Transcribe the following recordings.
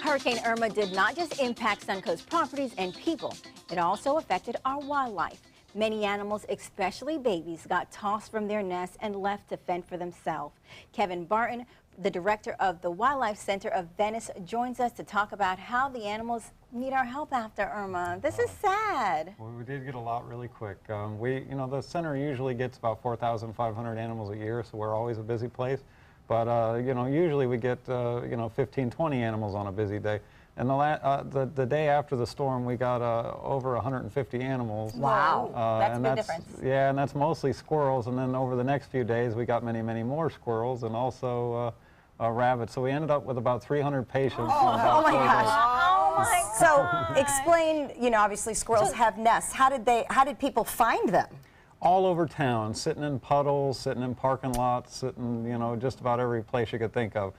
Hurricane Irma did not just impact Suncoast properties and people, it also affected our wildlife. Many animals, especially babies, got tossed from their nests and left to fend for themselves. Kevin Barton, the director of the Wildlife Center of Venice, joins us to talk about how the animals need our help after Irma. This is sad. Well, we did get a lot really quick. The center usually gets about 4,500 animals a year, so we're always a busy place. But, usually we get, 15, 20 animals on a busy day. And the day after the storm, we got over 150 animals. Wow, that's a big difference. Yeah, and that's mostly squirrels. And then over the next few days, we got many, many more squirrels and also rabbits. So we ended up with about 300 patients. Oh my gosh. Oh my gosh. So explain, obviously squirrels have nests. How did people find them? All over town, sitting in puddles, sitting in parking lots, sitting, just about every place you could think of.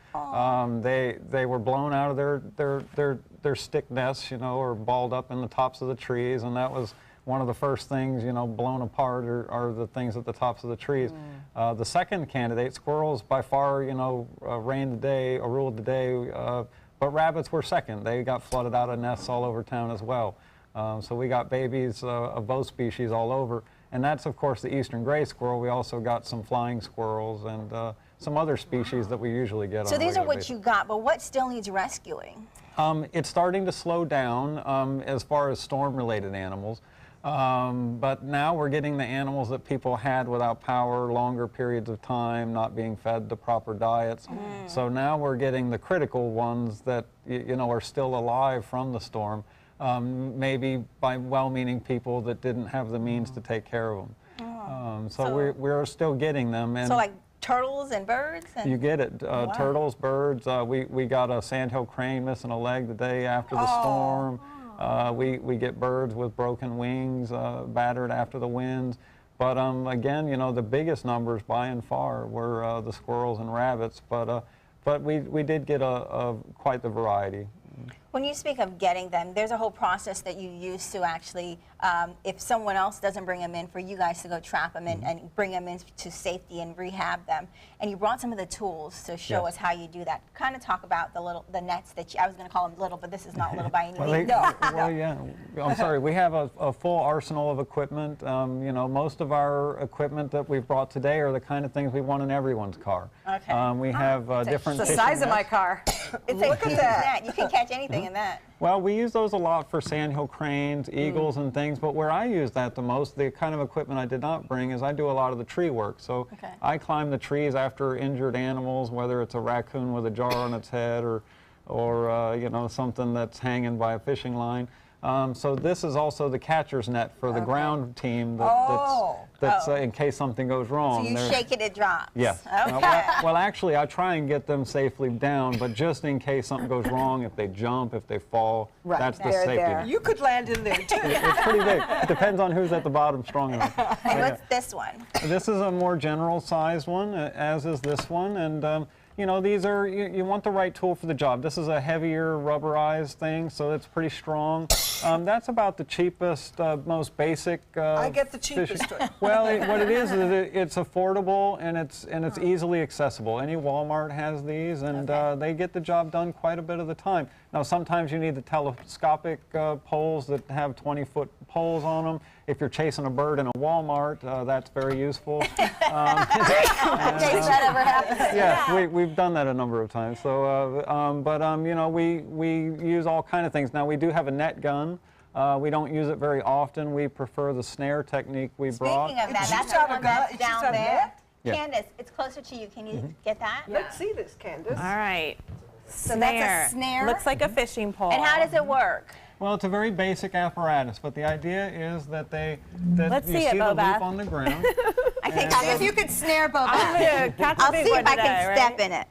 They were blown out of their stick nests, or balled up in the tops of the trees, and that was one of the first things, blown apart are the things at the tops of the trees. The second candidate, squirrels by far, reigned the day, or ruled the day, but rabbits were second. They got flooded out of nests all over town as well. So we got babies of both species all over. And that's, of course, the eastern gray squirrel. We also got some flying squirrels and some other species that we usually get on a regular basis. So these are what you got, but what still needs rescuing? It's starting to slow down as far as storm-related animals. But now we're getting the animals that people had without power, longer periods of time, not being fed the proper diets. So now we're getting the critical ones that, are still alive from the storm. Maybe by well-meaning people that didn't have the means to take care of them. So we're still getting them. And so like turtles and birds? You get it. Turtles, birds. We got a sandhill crane missing a leg the day after the storm. We get birds with broken wings, battered after the winds. But again, the biggest numbers by and far were the squirrels and rabbits. But we did get quite the variety. When you speak of getting them, there's a whole process that you use to actually, if someone else doesn't bring them in, for you guys to go trap them in and bring them into safety and rehab them. And you brought some of the tools to show us how you do that. Kind of talk about the nets that I was going to call them little, but this is not little by any means. Well, yeah. I'm sorry. We have a full arsenal of equipment. Most of our equipment that we've brought today are the kind of things we want in everyone's car. Okay. We have different. It's the size of my car. Look at that. You can catch anything in that. Well, we use those a lot for sandhill cranes, eagles, and things, but where I use that the most, the kind of equipment I did not bring, is I do a lot of the tree work. So I climb the trees after injured animals, whether it's a raccoon with a jar on its head or something that's hanging by a fishing line. So this is also the catcher's net for the ground team that's in case something goes wrong. So you shake it, it drops. Yes. Okay. Well, actually, I try and get them safely down, but just in case something goes wrong, if they jump, if they fall, that's the safety net. You could land in there, too. It's pretty big. It depends on who's at the bottom strong enough. And what's this one? This is a more general-sized one, as is this one. And these are, you want the right tool for the job. This is a heavier rubberized thing, so it's pretty strong. That's about the cheapest, most basic. I get the cheapest. Well, what it is it's affordable and it's easily accessible. Any Walmart has these, and they get the job done quite a bit of the time. Now, sometimes you need the telescopic poles that have 20-foot poles on them. If you're chasing a bird in a Walmart, that's very useful. That ever happens? Yeah, we've done that a number of times. So, we use all kind of things. Now, we do have a net gun. We don't use it very often. We prefer the snare technique we brought. Speaking of that, that's the one that's down there. Yeah. Candace, it's closer to you. Can you get that? Let's see this, Candace. All right. So that's a snare? Looks like a fishing pole. And how does it work? Well, it's a very basic apparatus, but the idea is that Let's you see see it, the Boba. loop on the ground. I think See if you could snare Boba. I'll see if I can step in it.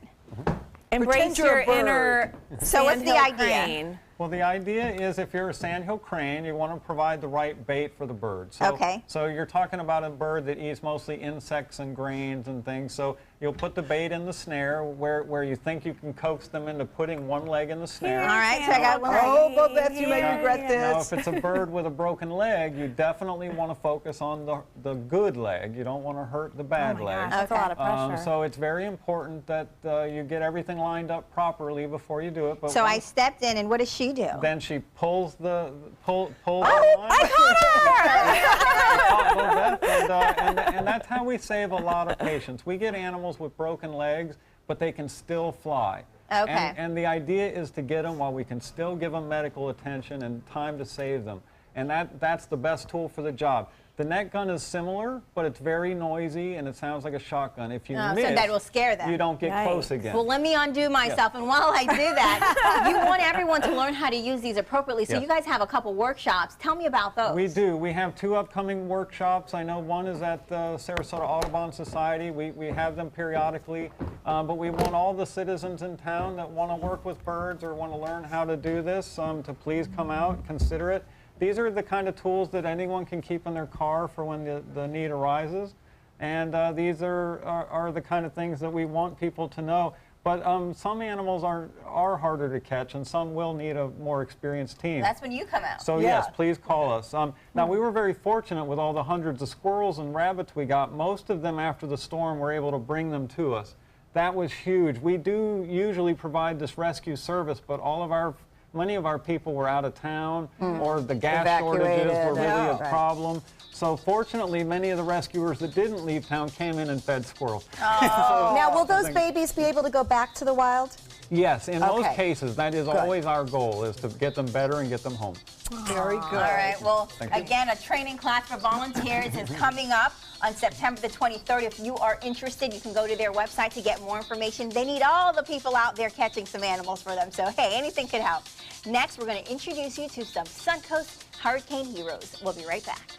Embrace Pretend you're your a bird. inner So what's the sandhill idea? crane. Well, the idea is if you're a sandhill crane, you want to provide the right bait for the bird. So, Okay. So you're talking about a bird that eats mostly insects and grains and things. So you'll put the bait in the snare where you think you can coax them into putting one leg in the snare. All right, so I got one leg. Oh, Bobette, you may regret Now, this. if it's a bird with a broken leg, you definitely want to focus on the good leg. You don't want to hurt the bad leg. That's a lot of pressure. So it's very important that you get everything lined up properly before you do it. But So I once- stepped in, and what does she do? then she pulls the line. And that's how we save a lot of patients. We get animals with broken legs, but they can still fly. Okay. And the idea is to get them while we can still give them medical attention and time to save them. And that's the best tool for the job. The net gun is similar, but it's very noisy and it sounds like a shotgun. If you Oh, so miss, that will scare them. you don't get close Yikes. again. Well, let me undo myself, and while I do that, you want everyone to learn how to use these appropriately, so Yes. you guys have a couple workshops. Tell me about those. We do. We have 2 upcoming workshops. I know one is at the Sarasota Audubon Society. We have them periodically, but we want all the citizens in town that want to work with birds or want to learn how to do this to please come out, consider it. These are the kind of tools that anyone can keep in their car for when the need arises. And these are the kind of things that we want people to know. But some animals are harder to catch, and some will need a more experienced team. That's when you come out. So yes, please call us. Now we were very fortunate with all the hundreds of squirrels and rabbits we got. Most of them after the storm were able to bring them to us. That was huge. We do usually provide this rescue service, but many of our people were out of town or the gas shortages were really a problem. So fortunately, many of the rescuers that didn't leave town came in and fed squirrels. Now, will those babies be able to go back to the wild? Yes, in those Okay. cases, that is always our goal, is to get them better and get them home. Very good. All right, well, Thank you. again, a training class for volunteers is coming up on September the 23rd. If you are interested, you can go to their website to get more information. They need all the people out there catching some animals for them, so hey, anything could help. Next, we're going to introduce you to some Suncoast hurricane heroes. We'll be right back.